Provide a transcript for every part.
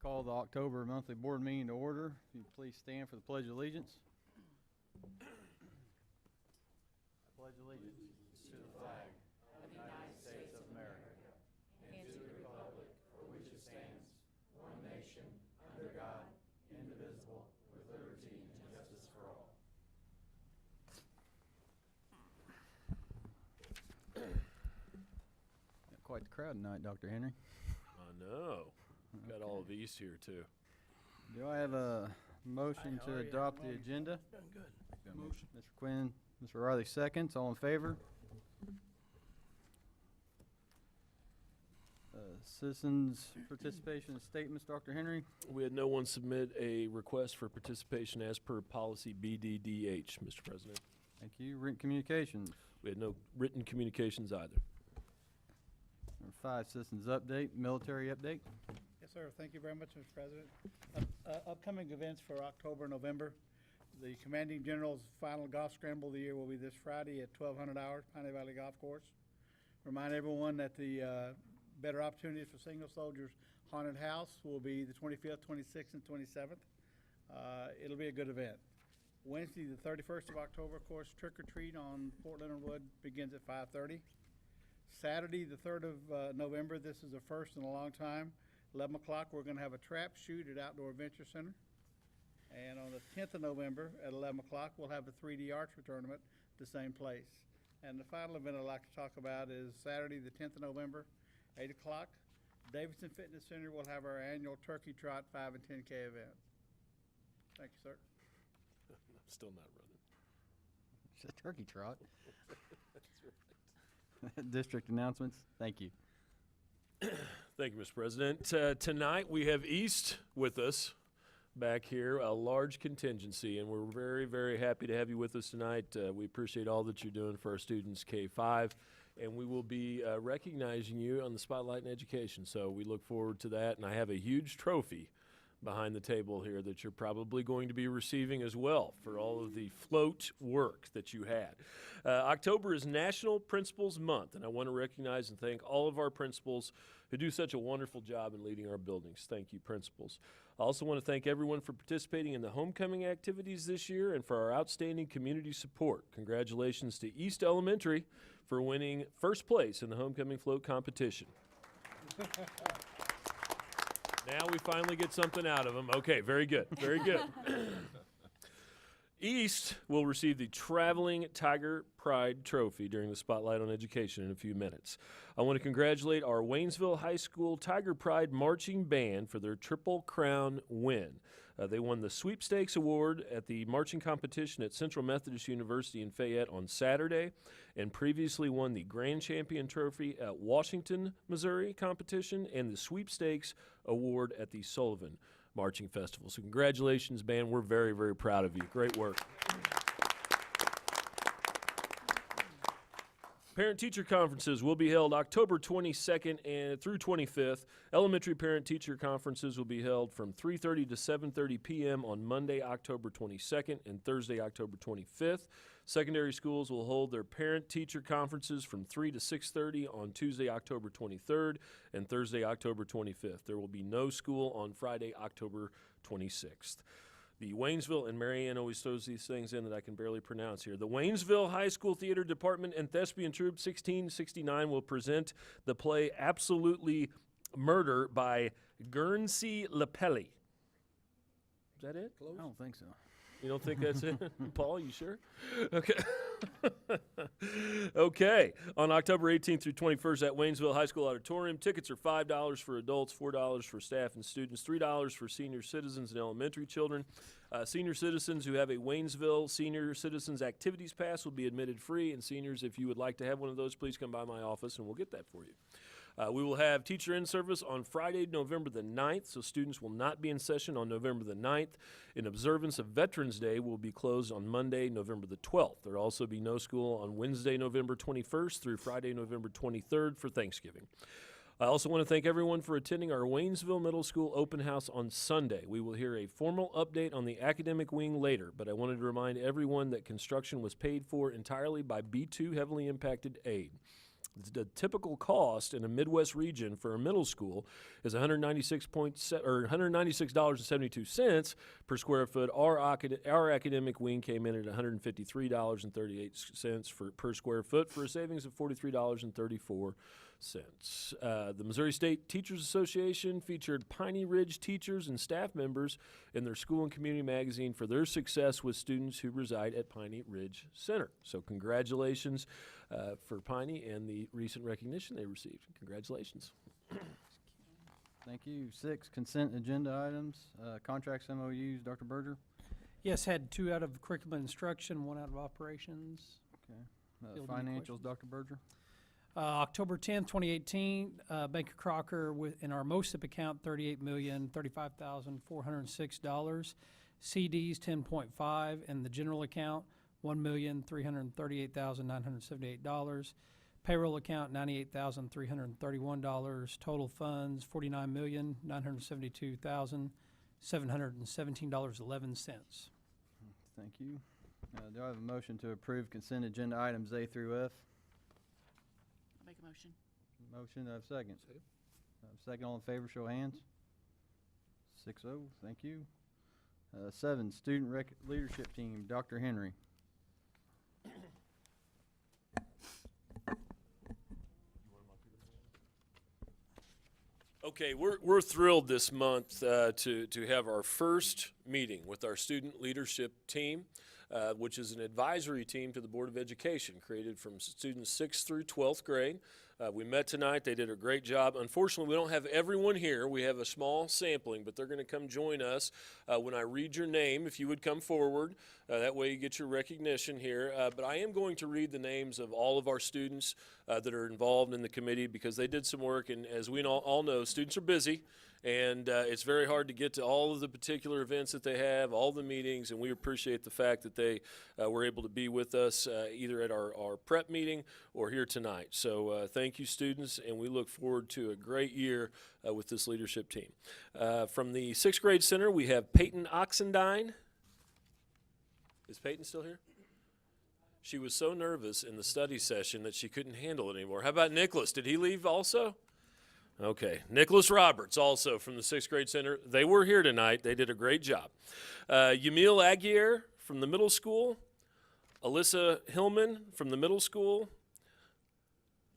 Call the October monthly board meeting to order. If you please stand for the Pledge of Allegiance. I pledge allegiance to the flag of the United States of America and to the republic for which it stands, one nation, under God, indivisible, with liberty and justice for all. Got quite the crowd tonight, Dr. Henry. I know. Got all of East here, too. Do I have a motion to adopt the agenda? Good. Motion. Mr. Quinn, Mr. Riley seconds. All in favor? Citizens participation statements, Dr. Henry. We had no one submit a request for participation as per policy BDDH, Mr. President. Thank you. Written communications. We had no written communications either. Number 5, citizens update, military update. Yes, sir. Thank you very much, Mr. President. Upcoming events for October, November. The Commanding General's final golf scramble of the year will be this Friday at 1200 hours, Piney Valley Golf Course. Remind everyone that the Better Opportunities for Single Soldiers Haunted House will be the 25th, 26th, and 27th. It'll be a good event. Wednesday, the 31st of October, of course, Trick or Treat on Fort Leonard Wood begins at 5:30. Saturday, the 3rd of November, this is the first in a long time. 11 o'clock, we're going to have a trap shoot at Outdoor Adventure Center. And on the 10th of November at 11 o'clock, we'll have a 3D archery tournament at the same place. And the final event I'd like to talk about is Saturday, the 10th of November, 8 o'clock. Davidson Fitness Center will have our annual Turkey Trot 5 and 10K event. Thank you, sir. I'm still not running. It's a turkey trot. That's right. District announcements. Thank you. Thank you, Mr. President. Tonight we have East with us back here, a large contingency, and we're very, very happy to have you with us tonight. We appreciate all that you're doing for our students K-5, and we will be recognizing you on the Spotlight in Education. So we look forward to that, and I have a huge trophy behind the table here that you're probably going to be receiving as well for all of the float work that you had. October is National Principals Month, and I want to recognize and thank all of our principals who do such a wonderful job in leading our buildings. Thank you, principals. I also want to thank everyone for participating in the homecoming activities this year and for our outstanding community support. Congratulations to East Elementary for winning first place in the homecoming float competition. Now we finally get something out of them. Okay, very good, very good. East will receive the Traveling Tiger Pride Trophy during the Spotlight on Education in a few minutes. I want to congratulate our Waynesville High School Tiger Pride Marching Band for their Triple Crown win. They won the Sweepstakes Award at the marching competition at Central Methodist University in Fayette on Saturday, and previously won the Grand Champion Trophy at Washington, Missouri competition and the Sweepstakes Award at the Sullivan Marching Festival. So congratulations, band. We're very, very proud of you. Great work. Parent-teacher conferences will be held October 22nd and through 25th. Elementary parent-teacher conferences will be held from 3:30 to 7:30 p.m. on Monday, October 22nd and Thursday, October 25th. Secondary schools will hold their parent-teacher conferences from 3 to 6:30 on Tuesday, October 23rd and Thursday, October 25th. There will be no school on Friday, October 26th. The Waynesville, and Marianne always throws these things in that I can barely pronounce here. The Waynesville High School Theater Department and Thespian Troupe 1669 will present the play Absolutely Murder by Guernsey Lepelli. Is that it? I don't think so. You don't think that's it? Paul, you sure? Okay. Okay. On October 18th through 21st at Waynesville High School Auditorium, tickets are $5 for adults, $4 for staff and students, $3 for senior citizens and elementary children. Senior citizens who have a Waynesville Senior Citizens Activities Pass will be admitted free, and seniors, if you would like to have one of those, please come by my office and we'll get that for you. We will have teacher in-service on Friday, November the 9th, so students will not be in session on November the 9th. In observance of Veterans Day, will be closed on Monday, November the 12th. There will also be no school on Wednesday, November 21st through Friday, November 23rd for Thanksgiving. I also want to thank everyone for attending our Waynesville Middle School open house on Sunday. We will hear a formal update on the academic wing later, but I wanted to remind everyone that construction was paid for entirely by B2 Heavily Impacted Aid. The typical cost in a Midwest region for a middle school is $196.72 per square foot. Our academic wing came in at $153.38 per square foot for a savings of $43.34. The Missouri State Teachers Association featured Piney Ridge teachers and staff members in their school and community magazine for their success with students who reside at Piney Ridge Center. So congratulations for Piney and the recent recognition they received. Congratulations. Thank you. 6, consent agenda items, contracts, MOUs. Dr. Berger? Yes, had 2 out of curriculum instruction, 1 out of operations. Okay. Field any Financials, questions? Dr. Berger? October 10th, 2018, Bank of Crocker in our MOSIP account, $38,035,406. CDs, 10.5, and the general account, $1,338,978. Payroll account, $98,331. Total funds, $49,972,717.11. Thank you. Do I have a motion to approve consent agenda items A through F? I'll make a motion. Motion, do I have a second? Second, all in favor, show of hands. 6-0, thank you. 7, student leadership team, Dr. Henry. Okay, we're thrilled this month to have our first meeting with our student leadership team, which is an advisory team to the Board of Education, created from students 6th through 12th grade. We met tonight. They did a great job. Unfortunately, we don't have everyone here. We have a small sampling, but they're going to come join us when I read your name. If you would come forward, that way you get your recognition here. But I am going to read the names of all of our students that are involved in the committee because they did some work. And as we all know, students are busy. And it's very hard to get to all of the particular events that they have, all the meetings, and we appreciate the fact that they were able to be with us either at our prep meeting or here tonight. So thank you, students, and we look forward to a great year with this leadership team. From the 6th grade center, we have Peyton Oxendine. Is Peyton still here? She was so nervous in the study session that she couldn't handle it anymore. How about Nicholas? Did he leave also? Okay, Nicholas Roberts, also from the 6th grade center. They were here tonight. They did a great job. Yamil Aguirre from the middle school. Alyssa Hillman from the middle school.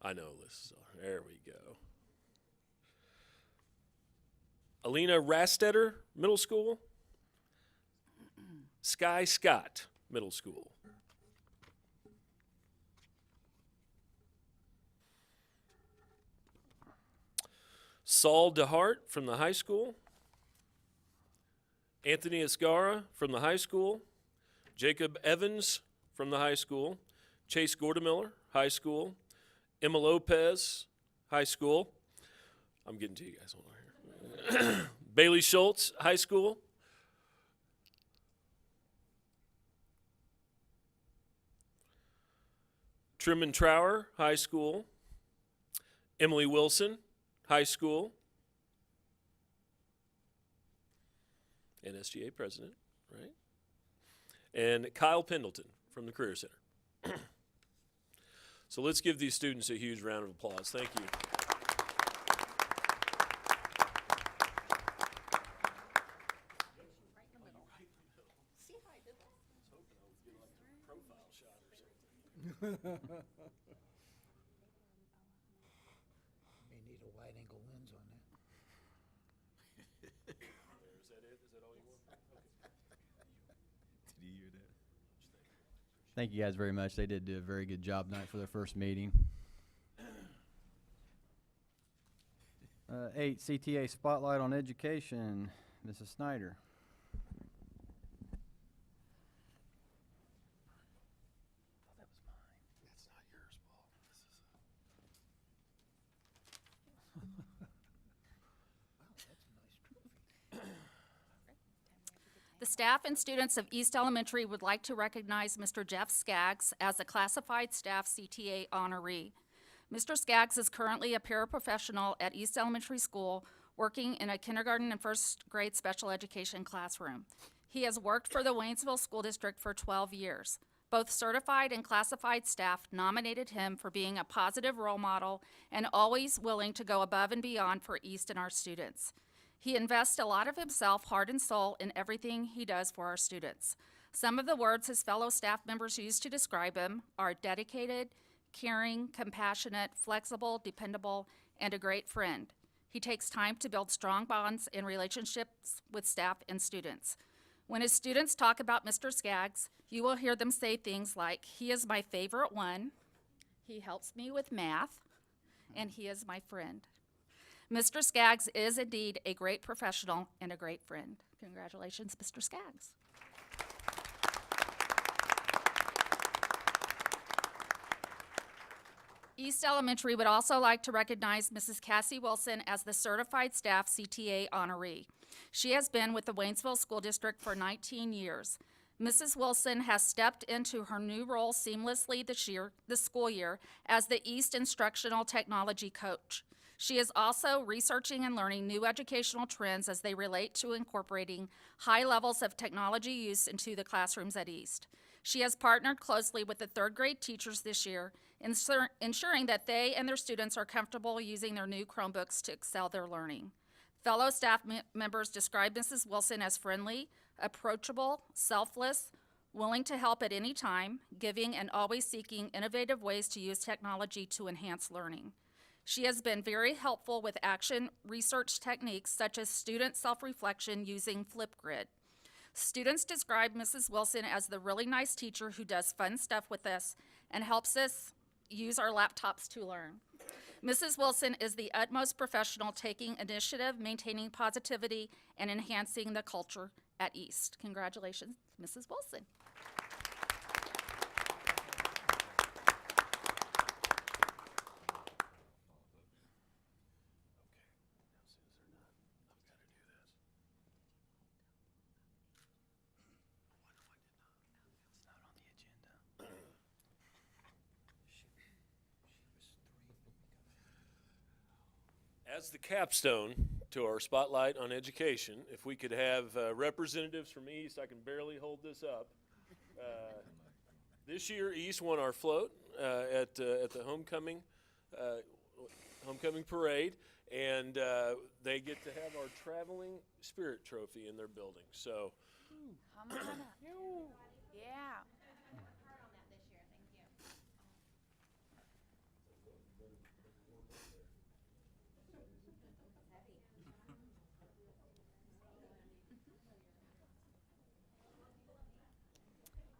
I know Alyssa. There we go. Alina Rastetter, middle school. Sky Scott, middle school. Saul DeHart from the high school. Anthony Escara from the high school. Jacob Evans from the high school. Chase Gordemiller, high school. Emma Lopez, high school. I'm getting to you guys over here. Bailey Schultz, high school. Truman Trower, high school. Emily Wilson, high school. NSGA president, right? And Kyle Pendleton from the Career Center. So let's give these students a huge round of applause. Thank you. See how I did that? Profile shot or something. May need a wide angle lens on that. Is that it? Is that all you want? Did you hear that? Thank you guys very much. They did do a very good job tonight for their first meeting. 8, CTA Spotlight on Education, Mrs. Snyder. That's not yours, Paul. This is The staff and students of East Elementary would like to recognize Mr. Jeff Skaggs as a classified staff CTA honoree. Mr. Skaggs is currently a paraprofessional at East Elementary School, working in a kindergarten and first grade special education classroom. He has worked for the Waynesville School District for 12 years. Both certified and classified staff nominated him for being a positive role model and always willing to go above and beyond for East and our students. He invests a lot of himself, heart and soul, in everything he does for our students. Some of the words his fellow staff members use to describe him are dedicated, caring, compassionate, flexible, dependable, and a great friend. He takes time to build strong bonds and relationships with staff and students. When his students talk about Mr. Skaggs, you will hear them say things like, "He is my favorite one," "He helps me with math," and "He is my friend." Mr. Skaggs is indeed a great professional and a great friend. Congratulations, Mr. Skaggs. East Elementary would also like to recognize Mrs. Cassie Wilson as the Certified Staff CTA honoree. She has been with the Waynesville School District for 19 years. Mrs. Wilson has stepped into her new role seamlessly this school year as the East Instructional Technology Coach. She is also researching and learning new educational trends as they relate to incorporating high levels of technology use into the classrooms at East. She has partnered closely with the third grade teachers this year, ensuring that they and their students are comfortable using their new Chromebooks to excel their learning. Fellow staff members describe Mrs. Wilson as friendly, approachable, selfless, willing to help at any time, giving, and always seeking innovative ways to use technology to enhance learning. She has been very helpful with action research techniques such as student self-reflection using Flipgrid. Students describe Mrs. Wilson as the really nice teacher who does fun stuff with us and helps us use our laptops to learn. Mrs. Wilson is the utmost professional, taking initiative, maintaining positivity, and enhancing the culture at East. Congratulations, Mrs. Wilson. As the capstone to our spotlight on education, if we could have representatives from East, I can barely hold this up. This year, East won our float at the homecoming parade, and they get to have our traveling spirit trophy in their building. So, Come on up. Yeah.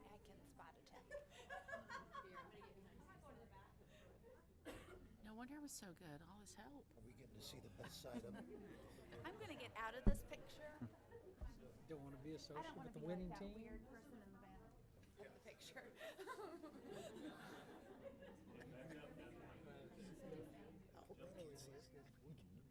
I can spot attack. No wonder it was so good. All his help. Are we getting to see the best side of it? I'm gonna get out of this picture. Don't want to be I don't associated want with to the be winning like that team. weird person in the back of the picture. I hope they can't see us. What's up with our table, man?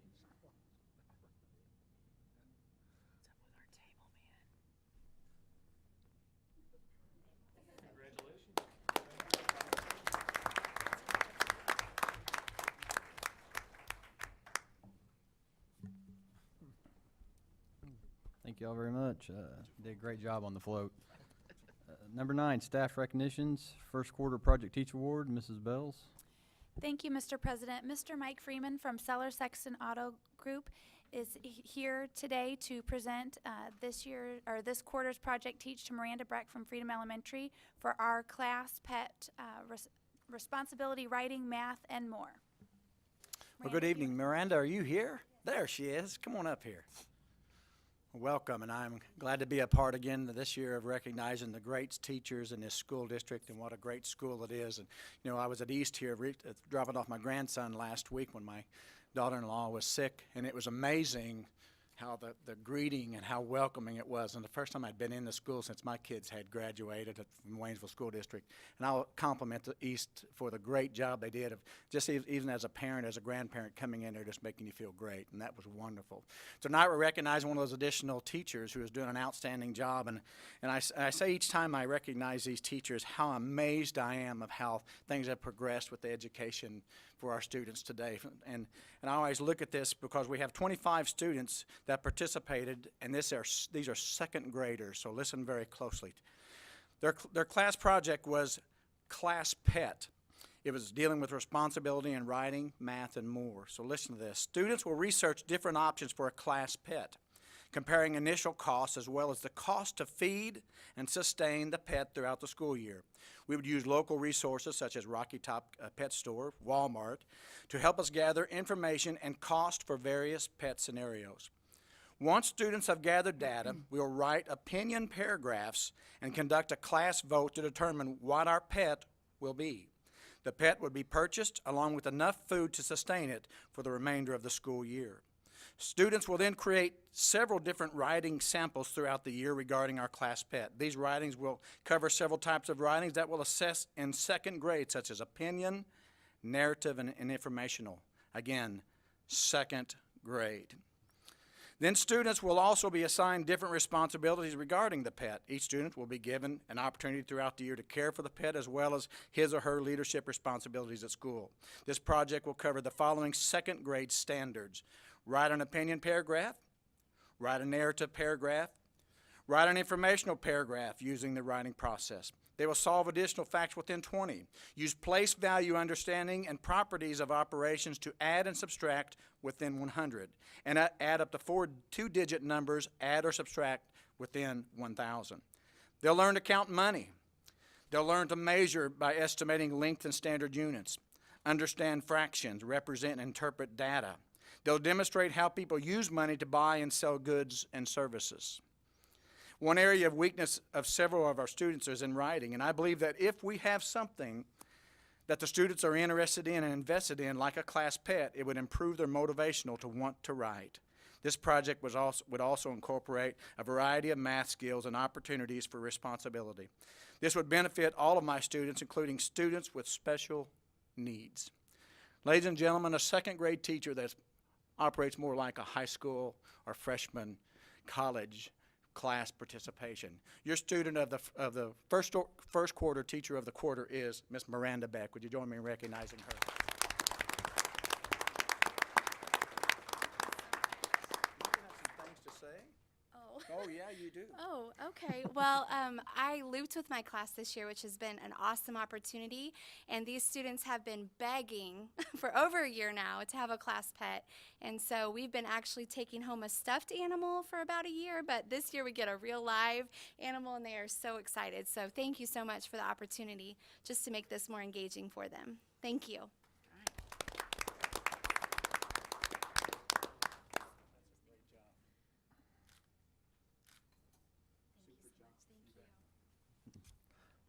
Thank you all very much. Did a great job on the float. Number 9, staff recognitions. First quarter project teacher award, Mrs. Bells. Thank you, Mr. President. Mr. Mike Freeman from Seller Sexton Auto Group is here today to present this quarter's project teach to Miranda Breck from Freedom Elementary for our class pet responsibility writing, math, and more. Well, good evening. Miranda, are you here? There she is. Come on up here. Welcome, and I'm glad to be a part again this year of recognizing the great teachers in this school district and what a great school it is. And, you know, I was at East here dropping off my grandson last week when my daughter-in-law was sick, and it was amazing how the greeting and how welcoming it was. And the first time I'd been in the school since my kids had graduated from Waynesville School District. And I'll compliment the East for the great job they did of just even as a parent, as a grandparent, coming in there just making you feel great. And that was wonderful. So tonight we're recognizing one of those additional teachers who is doing an outstanding job. And I say each time I recognize these teachers how amazed I am of how things have progressed with the education for our students today. And I always look at this because we have 25 students that participated, and these are second graders, so listen very closely. Their class project was Class Pet. It was dealing with responsibility in writing, math, and more. So listen to this. Students will research different options for a class pet, comparing initial costs as well as the cost to feed and sustain the pet throughout the school year. We would use local resources such as Rocky Top Pet Store, Walmart, to help us gather information and cost for various pet scenarios. Once students have gathered data, we will write opinion paragraphs and conduct a class vote to determine what our pet will be. The pet would be purchased along with enough food to sustain it for the remainder of the school year. Students will then create several different writing samples throughout the year regarding our class pet. These writings will cover several types of writings that will assess in second grade, such as opinion, narrative, and informational. Again, second grade. Then students will also be assigned different responsibilities regarding the pet. Each student will be given an opportunity throughout the year to care for the pet as well as his or her leadership responsibilities at school. This project will cover the following second grade standards: write an opinion paragraph, write a narrative paragraph, write an informational paragraph using the writing process. They will solve additional facts within 20, use place value understanding and properties of operations to add and subtract within 100, and add up to 4 two-digit numbers, add or subtract within 1,000. They'll learn to count money. They'll learn to measure by estimating length and standard units, understand fractions, represent and interpret data. They'll demonstrate how people use money to buy and sell goods and services. One area of weakness of several of our students is in writing, and I believe that if we have something that the students are interested in and invested in, like a class pet, it would improve their motivational to want to write. This project would also incorporate a variety of math skills and opportunities for responsibility. This would benefit all of my students, including students with special needs. Ladies and gentlemen, a second grade teacher that operates more like a high school or freshman college class participation. Your student of the first quarter teacher of the quarter is Miss Miranda Beck. Would you join me in recognizing her? Oh, yeah, you do. Oh, okay. Well, I looped with my class this year, which has been an awesome opportunity, and these students have been begging for over a year now to have a class pet, and so we've been actually taking home a stuffed animal for about a year, but this year we get a real live animal, and they are so excited. So thank you so much for the opportunity just to make this more engaging for them. Thank you.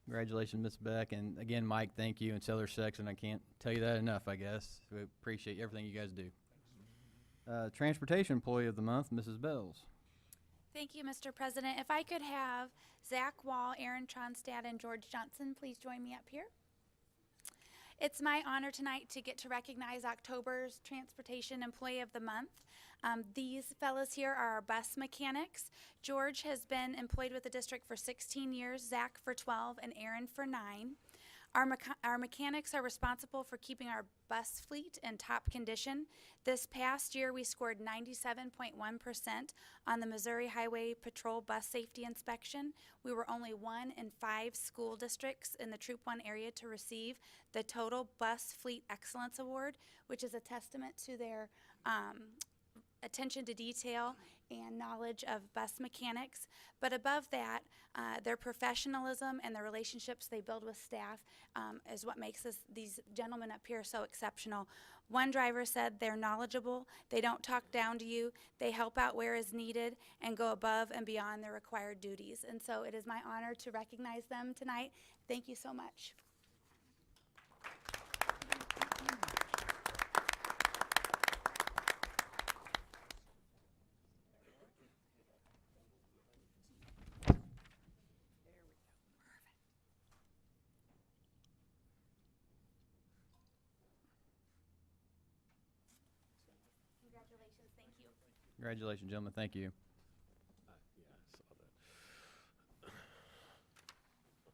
Congratulations, Ms. Beck, and again, Mike, thank you, and Seller Sexton. I can't tell you that enough, I guess. We appreciate everything you guys do. Transportation Employee of the Month, Mrs. Bells. Thank you, Mr. President. If I could have Zach Wall, Aaron Tronstad, and George Johnson please join me up here. It's my honor tonight to get to recognize October's Transportation Employee of the Month. These fellows here are our bus mechanics. George has been employed with the district for 16 years, Zach for 12, and Aaron for 9. Our mechanics are responsible for keeping our bus fleet in top condition. This past year, we scored 97.1% on the Missouri Highway Patrol bus safety inspection. We were only 1 in 5 school districts in the Troop 1 area to receive the Total Bus Fleet Excellence Award, which is a testament to their attention to detail and knowledge of bus mechanics. But above that, their professionalism and the relationships they build with staff is what makes these gentlemen up here so exceptional. One driver said they're knowledgeable, they don't talk down to you, they help out where is needed and go above and beyond their required duties. And so it is my honor to recognize them tonight. Thank you so much. Congratulations, gentlemen. Thank you.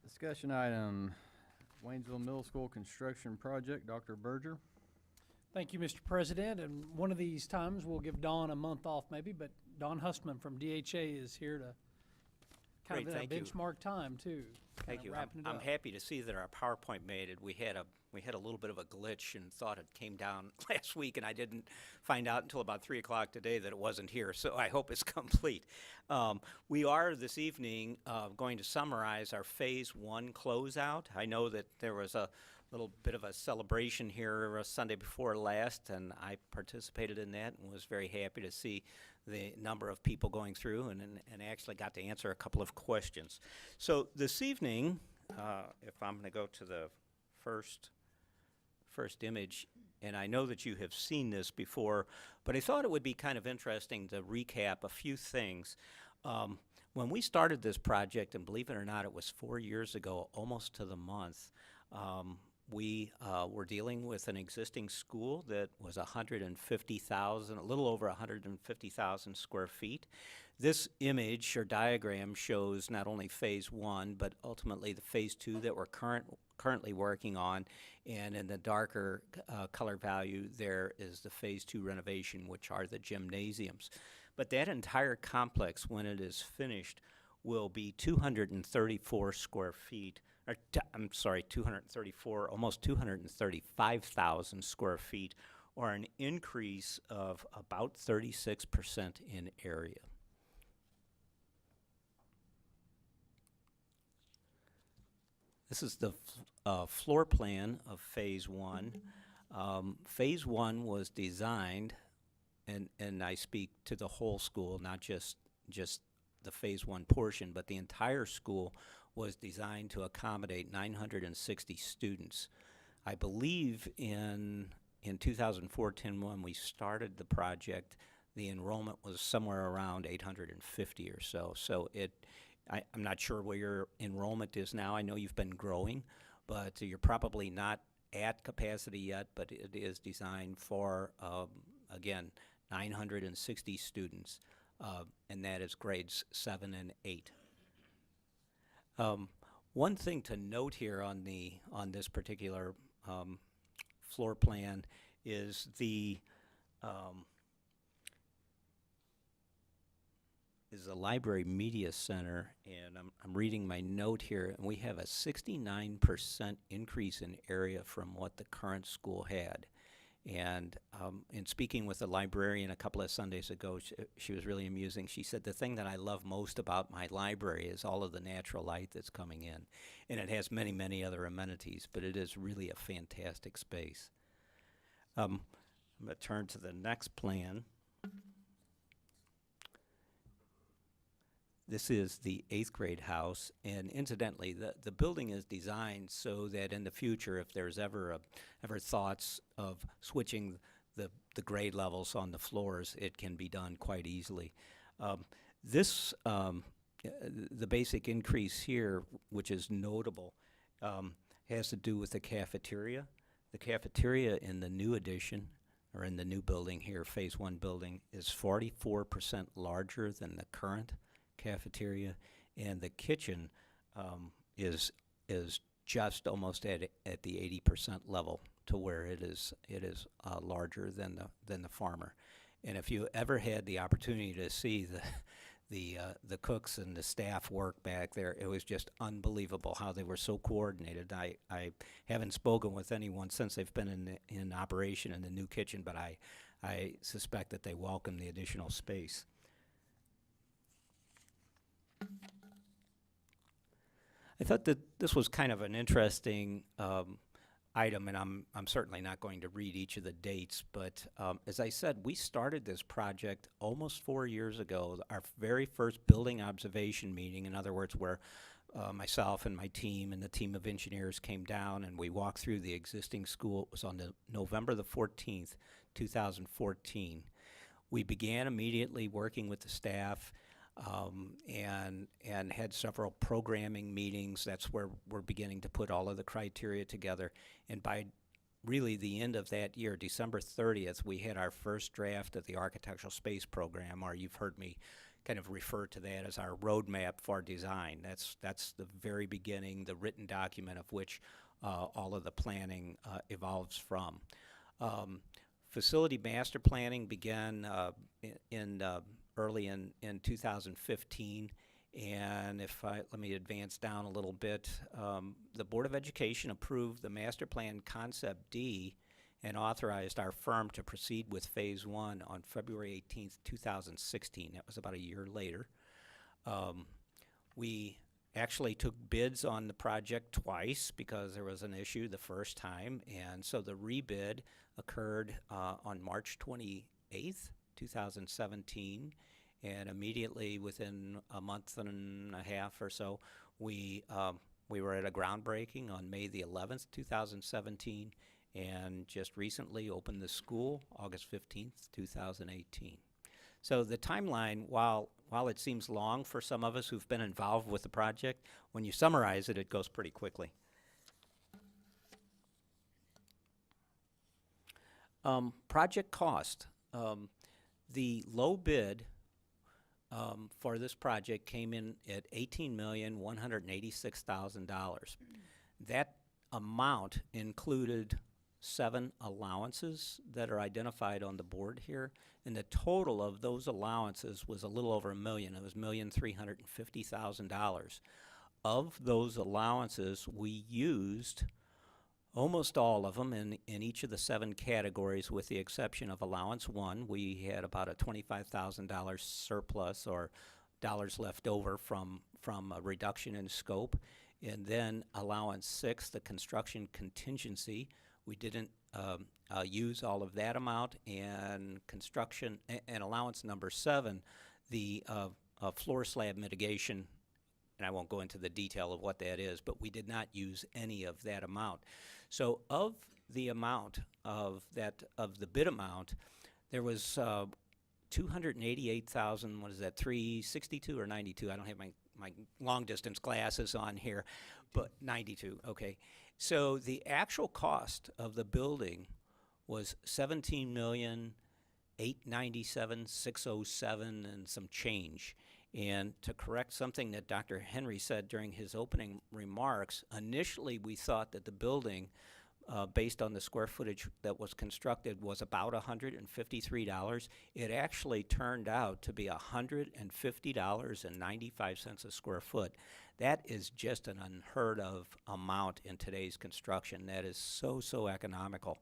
Discussion item, Waynesville Middle School construction project. Dr. Berger. Thank you, Mr. President. And one of these times we'll give Dawn a month off maybe, but Dawn Hustman from DHA is here to kind Great, of thank a you. benchmark time too. Thank kinda you. Wrapping it I'm up. happy to see that our PowerPoint made it. We had a little bit of a glitch and thought it came down last week, and I didn't find out until about 3 o'clock today that it wasn't here. So I hope it's complete. We are this evening going to summarize our Phase 1 closeout. I know that there was a little bit of a celebration here Sunday before last, and I participated in that and was very happy to see the number of people going through and actually got to answer a couple of questions. So this evening, if I'm going to go to the first image, and I know that you have seen this before, but I thought it would be kind of interesting to recap a few things. When we started this project, and believe it or not, it was 4 years ago, almost to the month, we were dealing with an existing school that was 150,000, a little over 150,000 square feet. This image or diagram shows not only Phase 1, but ultimately the Phase 2 that we're currently working on. And in the darker color value, there is the Phase 2 renovation, which are the gymnasiums. But that entire complex, when it is finished, will be 234 square feet. I'm sorry, 234, almost 235,000 square feet, or an increase of about 36% in area. This is the floor plan of Phase 1. Phase 1 was designed, and I speak to the whole school, not just the Phase 1 portion, but the entire school was designed to accommodate 960 students. I believe in 2014, when we started the project, the enrollment was somewhere around 850 or so. So I'm not sure where your enrollment is now. I know you've been growing, but you're probably not at capacity yet, but it is designed for, again, 960 students, and that is grades 7 and 8. One thing to note here on this particular floor plan is the Library Media Center, and I'm reading my note here, and we have a 69% increase in area from what the current school had. And in speaking with the librarian a couple of Sundays ago, she was really amusing. She said, the thing that I love most about my library is all of the natural light that's coming in. And it has many, many other amenities, but it is really a fantastic space. I'm going to turn to the next plan. This is the 8th grade house, and incidentally, the building is designed so that in the future, if there's ever thoughts of switching the grade levels on the floors, it can be done quite easily. The basic increase here, which is notable, has to do with the cafeteria. The cafeteria in the new addition, or in the new building here, Phase 1 building, is 44% larger than the current cafeteria, and the kitchen is just almost at the 80% level, to where it is larger than the farmer. And if you ever had the opportunity to see the cooks and the staff work back there, it was just unbelievable how they were so coordinated. I haven't spoken with anyone since they've been in operation in the new kitchen, but I suspect that they welcome the additional space. I thought that this was kind of an interesting item, and I'm certainly not going to read each of the dates, but as I said, we started this project almost 4 years ago. Our very first building observation meeting, in other words, where myself and my team and the team of engineers came down and we walked through the existing school. It was on November the 14th, 2014. We began immediately working with the staff, and had several programming meetings. That's where we're beginning to put all of the criteria together. And by really the end of that year, December 30th, we had our first draft of the architectural space program, or you've heard me kind of refer to that as our roadmap for design. That's the very beginning, the written document of which all of the planning evolves from. Facility master planning began early in 2015, And let me advance down a little bit. The Board of Education approved the Master Plan Concept D and authorized our firm to proceed with Phase 1 on February 18th, 2016. That was about a year later. We actually took bids on the project twice because there was an issue the first time, and so the rebid occurred on March 28th, 2017, and immediately within a month and a half or so, we were at a groundbreaking on May the 11th, 2017, and just recently opened the school August 15th, 2018. So the timeline, while it seems long for some of us who've been involved with the project, when you summarize it, it goes pretty quickly. Project cost. The low bid for this project came in at $18,186,000. That amount included 7 allowances that are identified on the board here, and the total of those allowances was a little over $1 million. It was $1,350,000. Of those allowances, we used almost all of them in each of the 7 categories, with the exception of allowance 1. We had about a $25,000 surplus, or dollars left over from a reduction in scope. And then allowance 6, the construction contingency, we didn't use all of that amount. And construction and allowance number 7, the floor slab mitigation, and I won't go into the detail of what that is, but we did not use any of that amount. So of the amount of the bid amount, there was 288,000, what is that, 362 or 92? I don't have my long distance glasses on here, but 92, okay. So the actual cost of the building was $17,897,607 and some change. And to correct something that Dr. Henry said during his opening remarks, initially we thought that the building, based on the square footage that was constructed, was about $153. It actually turned out to be $150.95 a square foot. That is just an unheard of amount in today's construction. That is so economical.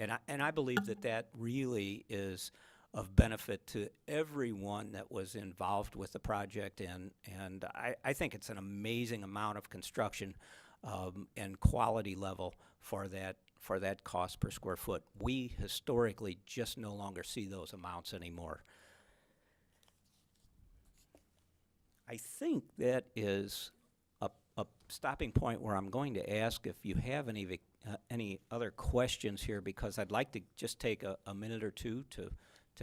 And I believe that really is of benefit to everyone that was involved with the project, and I think it's an amazing amount of construction and quality level for that cost per square foot. We historically just no longer see those amounts anymore. I think that is a stopping point where I'm going to ask if you have any other questions here, because I'd like to just take a minute or two to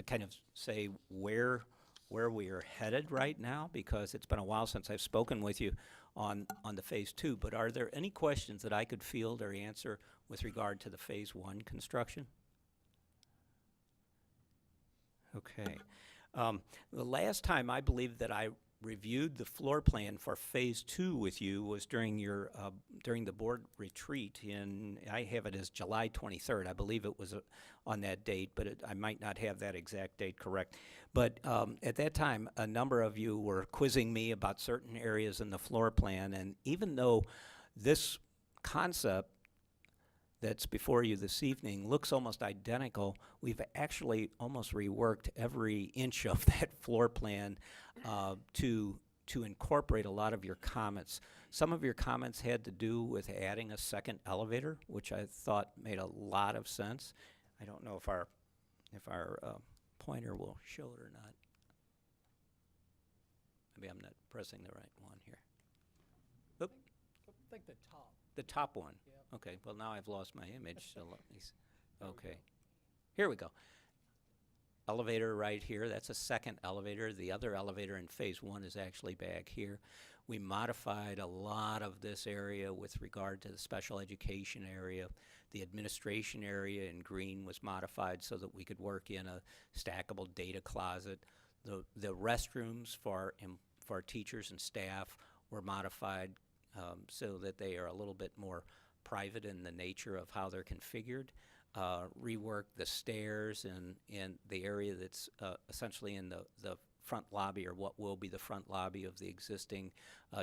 kind of say where we are headed right now, because it's been a while since I've spoken with you on the Phase 2. But are there any questions that I could field or answer with regard to the Phase 1 construction? Okay. The last time I believe that I reviewed the floor plan for Phase 2 with you was during the board retreat I have it as July 23rd. I believe it was on that date, but I might not have that exact date correct. But at that time, a number of you were quizzing me about certain areas in the floor plan, and even though this concept that's before you this evening looks almost identical, we've actually almost reworked every inch of that floor plan to incorporate a lot of your comments. Some of your comments had to do with adding a second elevator, which I thought made a lot of sense. I don't know if our pointer will show it or not. Maybe I'm not pressing the right one here. Oop. I think the top. The top one. Yep. Okay, well now I've lost my image, so let me okay. Here we go. Elevator right here, that's a second elevator. The other elevator in Phase 1 is actually back here. We modified a lot of this area with regard to the special education area. The administration area in green was modified so that we could work in a stackable data closet. The restrooms for teachers and staff were modified so that they are a little bit more private in the nature of how they're configured. Rework the stairs and the area that's essentially in the front lobby, or what will be the front lobby of the existing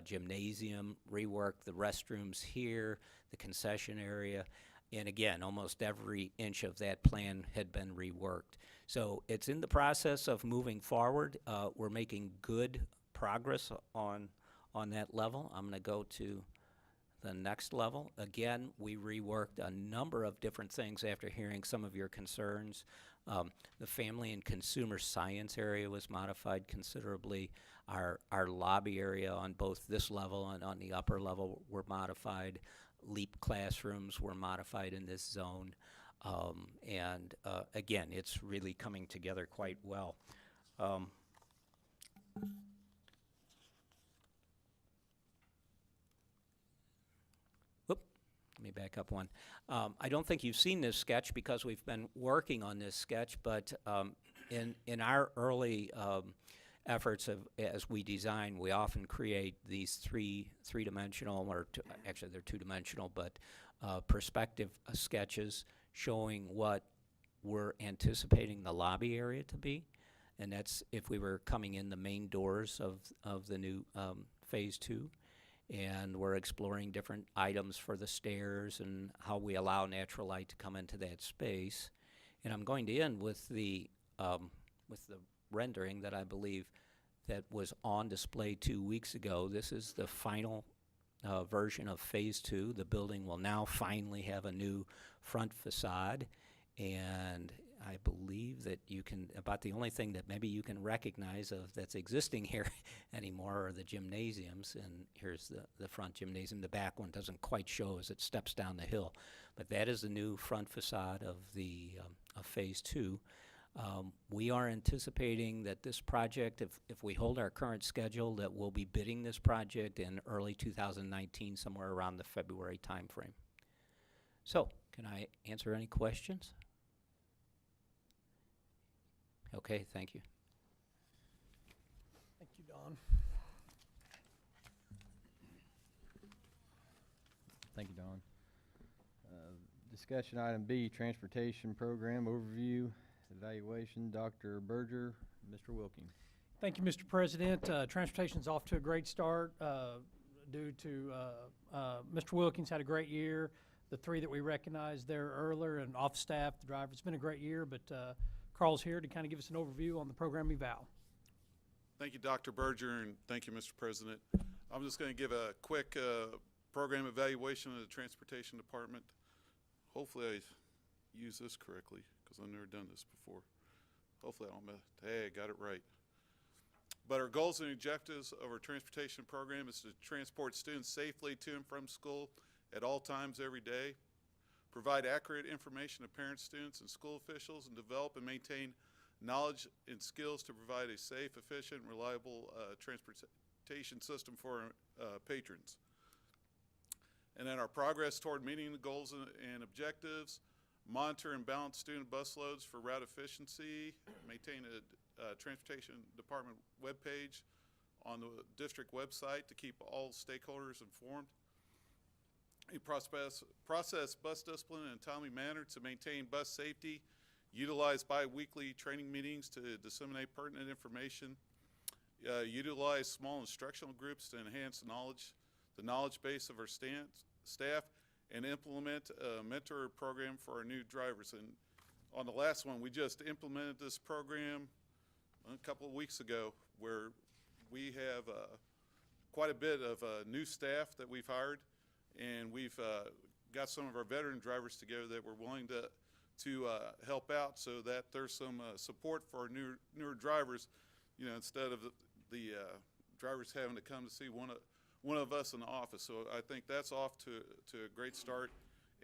gymnasium, rework the restrooms here, the concession area. And again, almost every inch of that plan had been reworked. So it's in the process of moving forward. We're making good progress on that level. I'm going to go to the next level. Again, we reworked a number of different things after hearing some of your concerns. The family and consumer science area was modified considerably. Our lobby area on both this level and on the upper level were modified. LEAP classrooms were modified in this zone. Again, it's really coming together quite well. Let me back up one. I don't think you've seen this sketch because we've been working on this sketch, but in our early efforts as we design, we often create these three-dimensional, or actually they're two-dimensional, but perspective sketches showing what we're anticipating the lobby area to be. And that's if we were coming in the main doors of the new Phase 2. And we're exploring different items for the stairs and how we allow natural light to come into that space. And I'm going to end with the rendering that I believe that was on display 2 weeks ago. This is the final version of Phase 2. The building will now finally have a new front facade, and I believe that you can, about the only thing that maybe you can recognize of that's existing here anymore are the gymnasiums, and here's the front gymnasium. The back one doesn't quite show as it steps down the hill, but that is the new front facade of the of Phase 2. We are anticipating that this project, if we hold our current schedule, that we'll be bidding this project in early 2019, somewhere around the February timeframe. So, can I answer any questions? Okay, thank you. Thank you, Don. Thank you, Don. Discussion item B, transportation program overview, evaluation. Dr. Berger, Mr. Wilking. Thank you, Mr. President. Transportation's off to a great start due to Mr. Wilkins had a great year. The three that we recognized there earlier and off staff, the driver, it's been a great year, but Carl's here to kind of give us an overview on the program eval. Thank you, Dr. Berger, and thank you, Mr. President. I'm just going to give a quick program evaluation of the Transportation Department. Hopefully I use this correctly because I've never done this before. Hopefully I don't mess. Hey, I got it right. But our goals and objectives of our transportation program is to transport students safely to and from school at all times every day, provide accurate information to parents, students, and school officials, and develop and maintain knowledge and skills to provide a safe, efficient, and reliable transportation system for patrons. And then our progress toward meeting the goals and objectives, monitor and balance student bus loads for route efficiency, maintain a transportation department webpage on the district website to keep all stakeholders informed. A process bus discipline in a timely manner to maintain bus safety, utilize bi-weekly training meetings to disseminate pertinent information, utilize small instructional groups to enhance the knowledge base of our staff, and implement a mentor program for our new drivers. And on the last one, we just implemented this program a couple of weeks ago, where we have quite a bit of new staff that we've hired, and we've got some of our veteran drivers together that we're willing to help out, so that there's some support for our newer drivers. You know, instead of the drivers having to come to see one of us in the office. So I think that's off to a great start,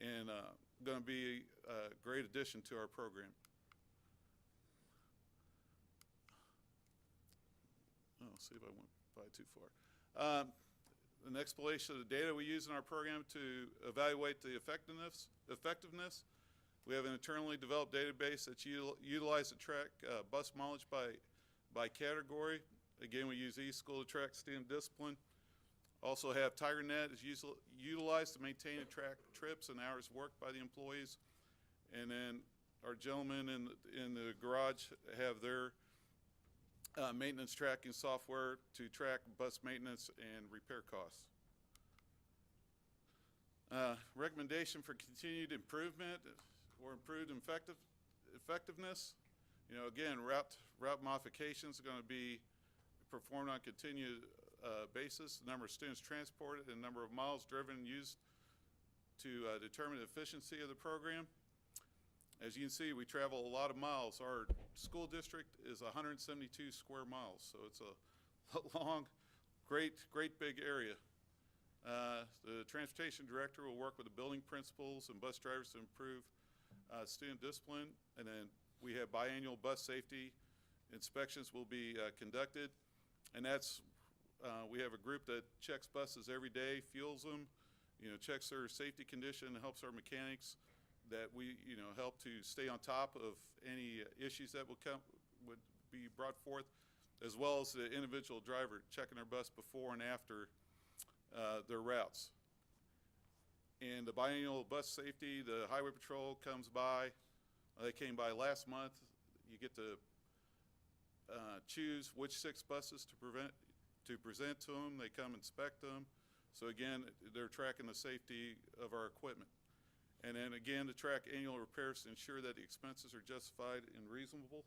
and going to be a great addition to our program. Oh, see if I went by too far. An explanation of the data we use in our program to evaluate the effectiveness. We have an internally developed database that's utilized to track bus mileage by category. Again, we use eSchool to track student discipline. Also have TigerNet is utilized to maintain and track trips and hours worked by the employees. And then our gentlemen in the garage have their maintenance tracking software to track bus maintenance and repair costs. Recommendation for continued improvement or improved effectiveness. You know, again, route modifications are going to be performed on a continued basis. The number of students transported and number of miles driven and used to determine the efficiency of the program. As you can see, we travel a lot of miles. Our school district is 172 square miles, so it's a long, great big area. The transportation director will work with the building principals and bus drivers to improve student discipline, and then we have biannual bus safety inspections will be conducted, and that's we have a group that checks buses every day, fuels them, you know, checks their safety condition, helps our mechanics that we, you know, help to stay on top of any issues that would be brought forth, as well as the individual driver checking their bus before and after their routes. And the biannual bus safety, the highway patrol comes by. They came by last month. You get to choose which 6 buses to present to them. They come inspect them. So again, they're tracking the safety of our equipment. And then again, to track annual repairs to ensure that the expenses are justified and reasonable.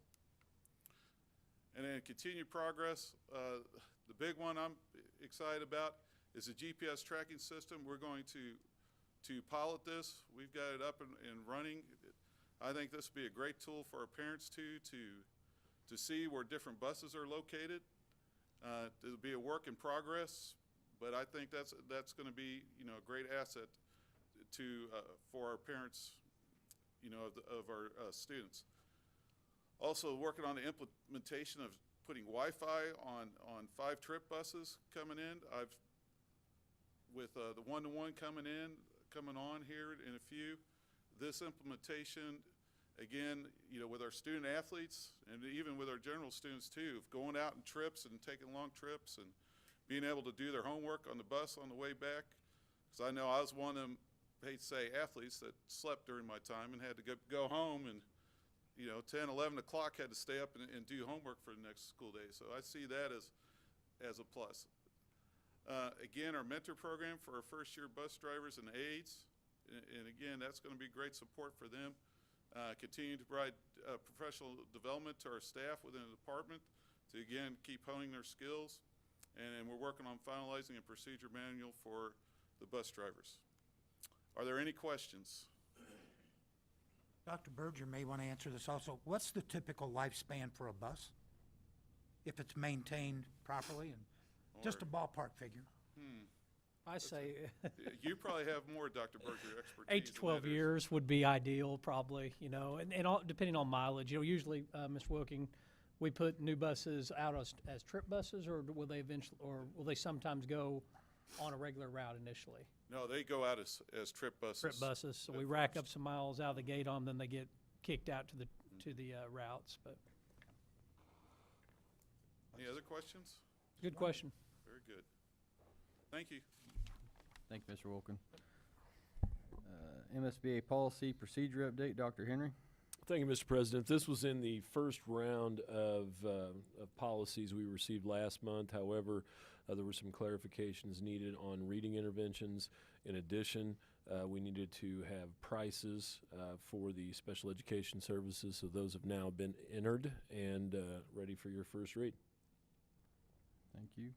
And then continued progress. The big one I'm excited about is the GPS tracking system. We're going to pilot this. We've got it up and running. I think this will be a great tool for our parents to see where different buses are located. It'll be a work in progress, but I think that's going to be, you know, a great asset for our parents, you know, of our students. Also working on the implementation of putting Wi-Fi on 5 trip buses coming in. With the one-to-one coming on here in a few. This implementation, again, you know, with our student athletes and even with our general students too, going out on trips and taking long trips and being able to do their homework on the bus on the way back. Because I know I was one of them, hate to say, athletes that slept during my time and had to go home and, you know, 10, 11 o'clock had to stay up and do homework for the next school day. So I see that as a plus. Again, our mentor program for our first-year bus drivers and aides, and again, that's going to be great support for them. Continue to provide professional development to our staff within the department to, again, keep honing their skills. And we're working on finalizing a procedure manual for the bus drivers. Are there any questions? Dr. Berger may want to answer this also. What's the typical lifespan for a bus? If it's maintained properly, and just a ballpark figure. I say You probably have more, Dr. Berger, expertise. 8 to 12 years would be ideal, probably, you know, and all, depending on mileage. You know, usually, Ms. Wilking, we put new buses out as trip buses, or will they sometimes go on a regular route initially? No, they go out as trip buses. Trip buses, so we rack up some miles out of the gate on them, then they get kicked out to the routes. But any other questions? good question. Very good. Thank you. Thank you, Mr. Wilkin. MSBA policy procedure update, Dr. Henry. Thank you, Mr. President. This was in the first round of policies we received last month. However, there were some clarifications needed on reading interventions. In addition, we needed to have prices for the special education services, so those have now been entered and ready for your first read. Thank you.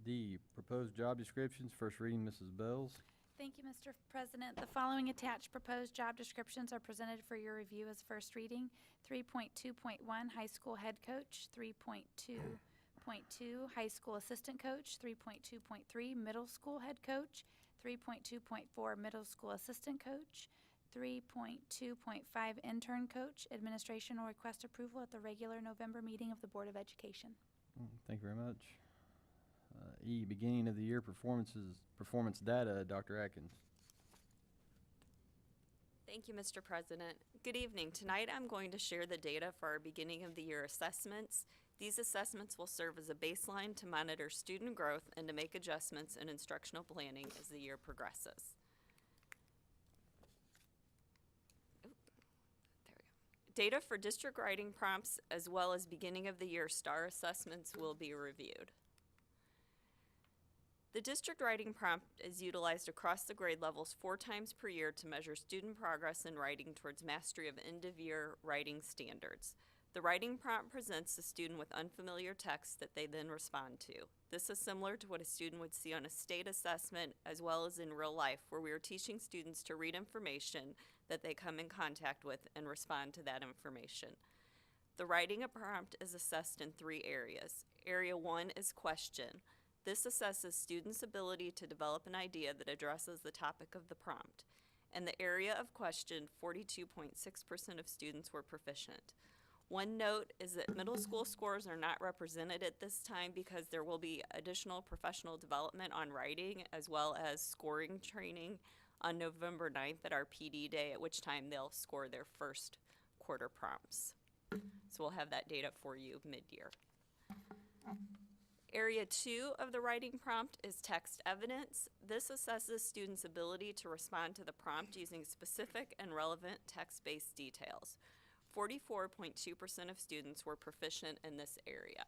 D, proposed job descriptions, first reading, Mrs. Bells. Thank you, Mr. President. The following attached proposed job descriptions are presented for your review as first reading. 3.2.1, high school head coach. 3.2.2, high school assistant coach. 3.2.3, middle school head coach. 3.2.4, middle school assistant coach. 3.2.5, intern coach. Administration will request approval at the regular November meeting of the Board of Education. Thank you very much. E, beginning of the year performance data, Dr. Atkins. Thank you, Mr. President. Good evening. Tonight I'm going to share the data for our beginning of the year assessments. These assessments will serve as a baseline to monitor student growth and to make adjustments in instructional planning as the year progresses. Data for district writing prompts as well as beginning of the year STAR assessments will be reviewed. The district writing prompt is utilized across the grade levels 4 times per year to measure student progress in writing towards mastery of end-of-year writing standards. The writing prompt presents the student with unfamiliar text that they then respond to. This is similar to what a student would see on a state assessment as well as in real life, where we are teaching students to read information that they come in contact with and respond to that information. The writing prompt is assessed in 3 areas. Area 1 is question. This assesses students' ability to develop an idea that addresses the topic of the prompt. In the area of question, 42.6% of students were proficient. One note is that middle school scores are not represented at this time because there will be additional professional development on writing as well as scoring training on November 9th at our PD day, at which time they'll score their first quarter prompts. So we'll have that data for you mid-year. Area 2 of the writing prompt is text evidence. This assesses students' ability to respond to the prompt using specific and relevant text-based details. 44.2% of students were proficient in this area,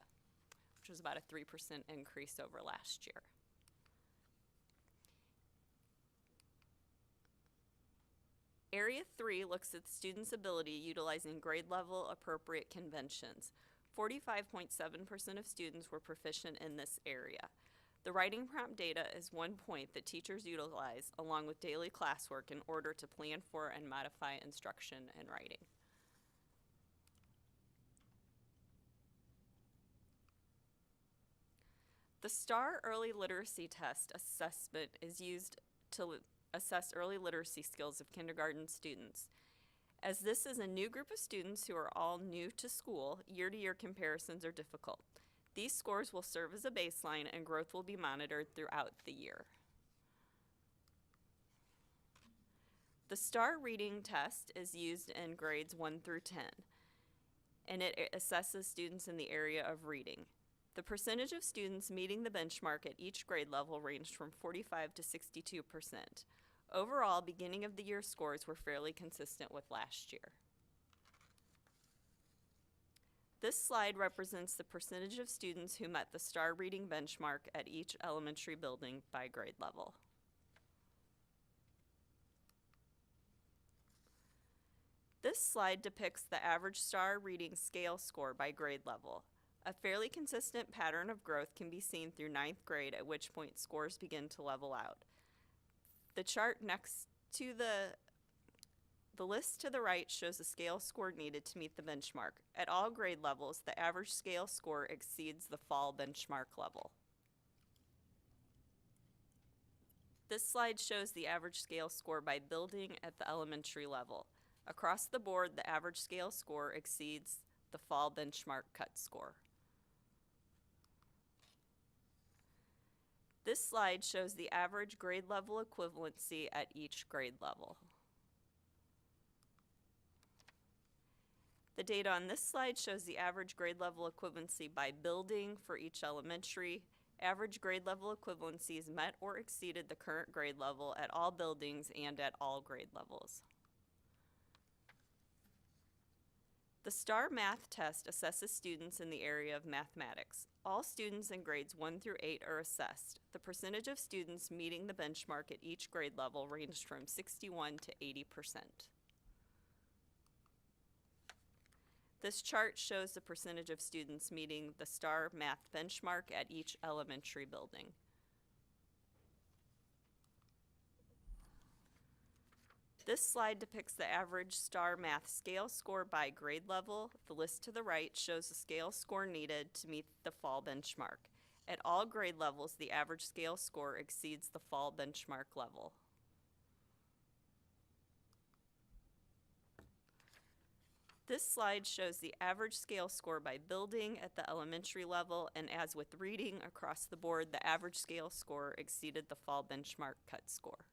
which was about a 3% increase over last year. Area 3 looks at students' ability utilizing grade level appropriate conventions. 45.7% of students were proficient in this area. The writing prompt data is 1 point that teachers utilize along with daily classwork in order to plan for and modify instruction and writing. The STAR Early Literacy Test assessment is used to assess early literacy skills of kindergarten students. As this is a new group of students who are all new to school, year-to-year comparisons are difficult. These scores will serve as a baseline and growth will be monitored throughout the year. The STAR Reading Test is used in grades 1 through 10, and it assesses students in the area of reading. The percentage of students meeting the benchmark at each grade level ranged from 45 to 62%. Overall, beginning of the year scores were fairly consistent with last year. This slide represents the percentage of students who met the STAR reading benchmark at each elementary building by grade level. This slide depicts the average STAR reading scale score by grade level. A fairly consistent pattern of growth can be seen through 9th grade, at which point scores begin to level out. The chart next to the list to the right shows the scale score needed to meet the benchmark. At all grade levels, the average scale score exceeds the fall benchmark level. This slide shows the average scale score by building at the elementary level. Across the board, the average scale score exceeds the fall benchmark cut score. This slide shows the average grade level equivalency at each grade level. The data on this slide shows the average grade level equivalency by building for each elementary. Average grade level equivalencies met or exceeded the current grade level at all buildings and at all grade levels. The STAR Math Test assesses students in the area of mathematics. All students in grades 1 through 8 are assessed. The percentage of students meeting the benchmark at each grade level ranged from 61 to 80%. This chart shows the percentage of students meeting the STAR Math benchmark at each elementary building. This slide depicts the average STAR Math scale score by grade level. The list to the right shows the scale score needed to meet the fall benchmark. At all grade levels, the average scale score exceeds the fall benchmark level. This slide shows the average scale score by building at the elementary level, and as with reading across the board, the average scale score exceeded the fall benchmark cut score.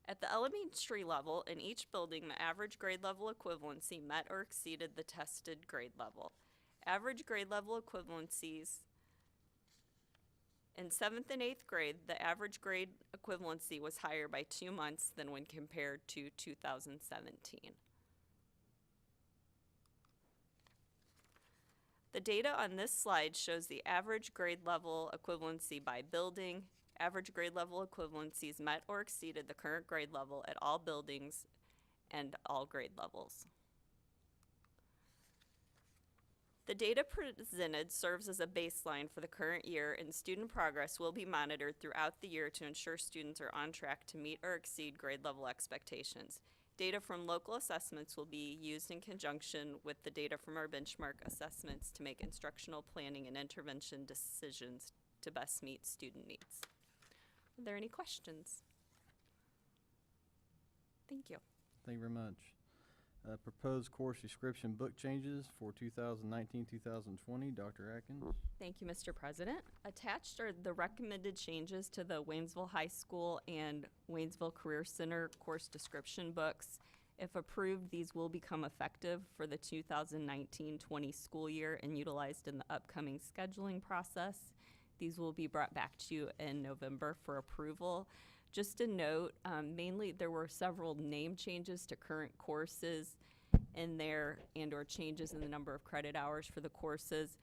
At the elementary level, in each building, the average grade level equivalency met or exceeded the tested grade level. Average grade level equivalencies In 7th and 8th grade, the average grade equivalency was higher by 2 months than when compared to 2017. The data on this slide shows the average grade level equivalency by building. Average grade level equivalencies met or exceeded the current grade level at all buildings and all grade levels. The data presented serves as a baseline for the current year, and student progress will be monitored throughout the year to ensure students are on track to meet or exceed grade level expectations. Data from local assessments will be used in conjunction with the data from our benchmark assessments to make instructional planning and intervention decisions to best meet student needs. Are there any questions? Thank you. Thank you very much. Proposed course description book changes for 2019-2020. Dr. Atkins. Thank you, Mr. President. Attached are the recommended changes to the Waynesville High School and Waynesville Career Center course description books. If approved, these will become effective for the 2019-20 school year and utilized in the upcoming scheduling process. These will be brought back to you in November for approval. Just a note, mainly there were several name changes to current courses in there and/or changes in the number of credit hours for the courses,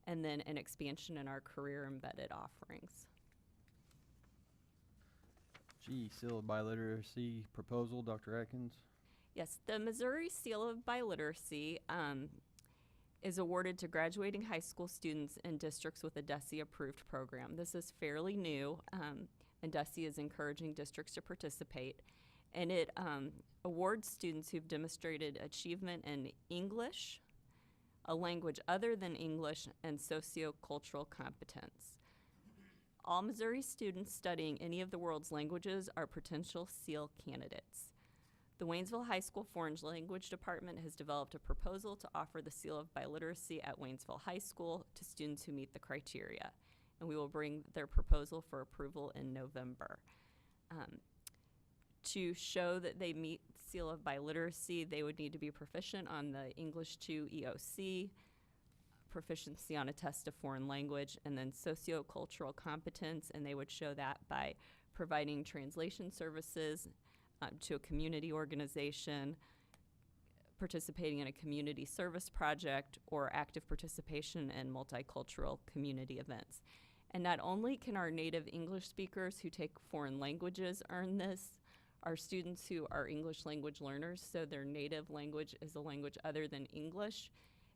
and then an expansion in our career embedded offerings. G, Seal of Biliteracy proposal. Dr. Atkins. Yes, the Missouri Seal of Biliteracy is awarded to graduating high school students in districts with a DESE-approved program. This is fairly new. And DESE is encouraging districts to participate. And it awards students who've demonstrated achievement in English, a language other than English, and sociocultural competence. All Missouri students studying any of the world's languages are potential SEAL candidates. The Waynesville High School Foreign Language Department has developed a proposal to offer the Seal of Biliteracy at Waynesville High School to students who meet the criteria. And we will bring their proposal for approval in November. To show that they meet Seal of Biliteracy, they would need to be proficient on the English 2 EOC, proficiency on a test of foreign language, and then sociocultural competence, and they would show that by providing translation services to a community organization, participating in a community service project, or active participation in multicultural community events. And not only can our native English speakers who take foreign languages earn this, our students who are English language learners, so their native language is a language other than English,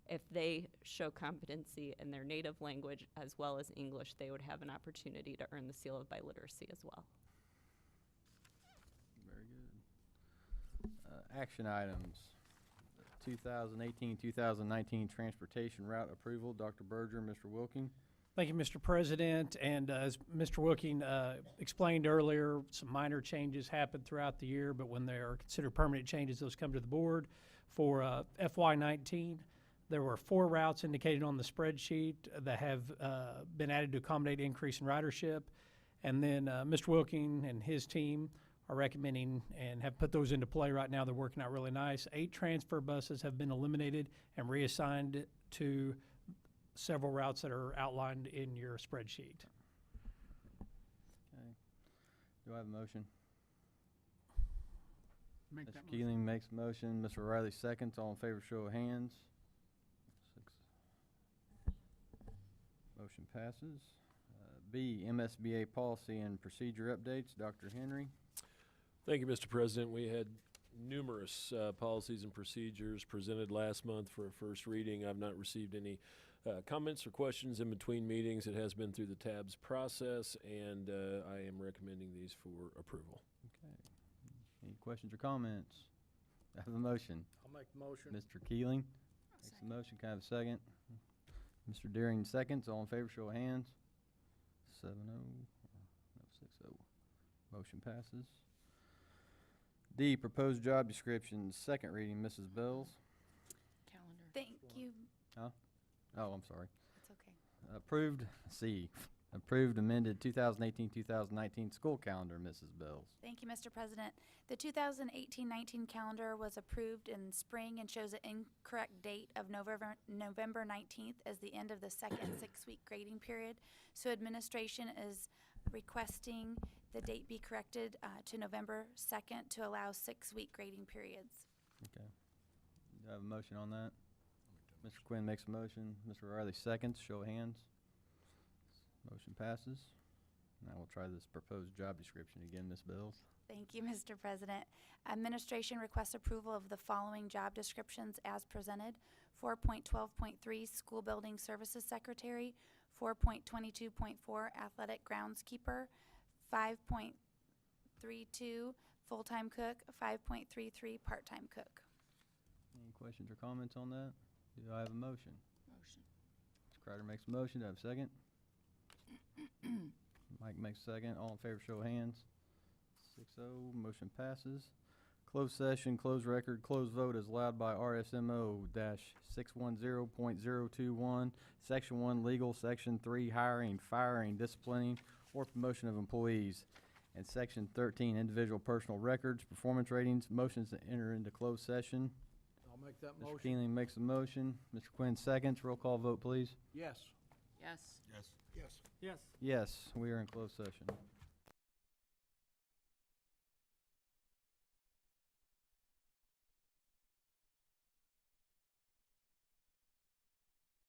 if they show competency in their native language as well as English, they would have an opportunity to earn the Seal of Biliteracy as well. Very good. Action items. 2018-2019 transportation route approval. Dr. Berger, Mr. Wilking. Thank you, Mr. President. And as Mr. Wilking explained earlier, some minor changes happened throughout the year, but when they are considered permanent changes, those come to the board. For FY19, there were 4 routes indicated on the spreadsheet that have been added to accommodate increase in ridership. And then Mr. Wilking and his team are recommending and have put those into play right now. They're working out really nice. 8 transfer buses have been eliminated and reassigned to several routes that are outlined in your spreadsheet. Okay. Do I have a motion? Make Mr. that Keeling makes a motion. Mr. Riley seconds. All in favor, show of hands. 6. Motion passes. B, MSBA policy and procedure updates. Dr. Henry. Thank you, Mr. President. We had numerous policies and procedures presented last month for a first reading. I've not received any comments or questions in between meetings. It has been through the TABS process, and I am recommending these for approval. Okay. Any questions or comments? I have a motion. I'll make the motion. Mr. Keeling makes the motion. Can I have a second? Mr. Deering seconds. All in favor, show of hands. 7-0. No, 6-0. Motion passes. D, proposed job descriptions. Second reading, Mrs. Bells. Calendar. Thank you. Huh? Oh, I'm sorry. It's okay. Approved. C. Approved amended 2018-2019 school calendar, Mrs. Bells. Thank you, Mr. President. The 2018-19 calendar was approved in spring and shows an incorrect date of November 19th as the end of the second 6-week grading period. So administration is requesting the date be corrected to November 2nd to allow 6-week grading periods. Okay. Do I have a motion on that? Mr. Quinn makes a motion. Mr. Riley seconds. Show of hands. Motion passes. Now we'll try this proposed job description again, Ms. Bells. Thank you, Mr. President. Administration requests approval of the following job descriptions as presented. 4.12.3 School Building Services Secretary, 4.22.4 Athletic Groundskeeper, 5.32 Full-Time Cook, 5.33 Part-Time Cook. Any questions or comments on that? Do I have a motion? Motion. Mr. Crowder makes a motion. Do I have a second? Mike makes a second. All in favor, show of hands. 6-0, motion passes. Closed session, closed record, closed vote is allowed by RSMO-610.021, Section 1 legal, Section 3 hiring, firing, disciplining, or promotion of employees, and Section 13 individual personal records, performance ratings, motions to enter into closed session. I'll make that Mr. motion. Keeling makes a motion. Mr. Quinn seconds. Roll call vote, please. Yes. Yes. Yes. Yes. Yes. Yes, we are in closed session.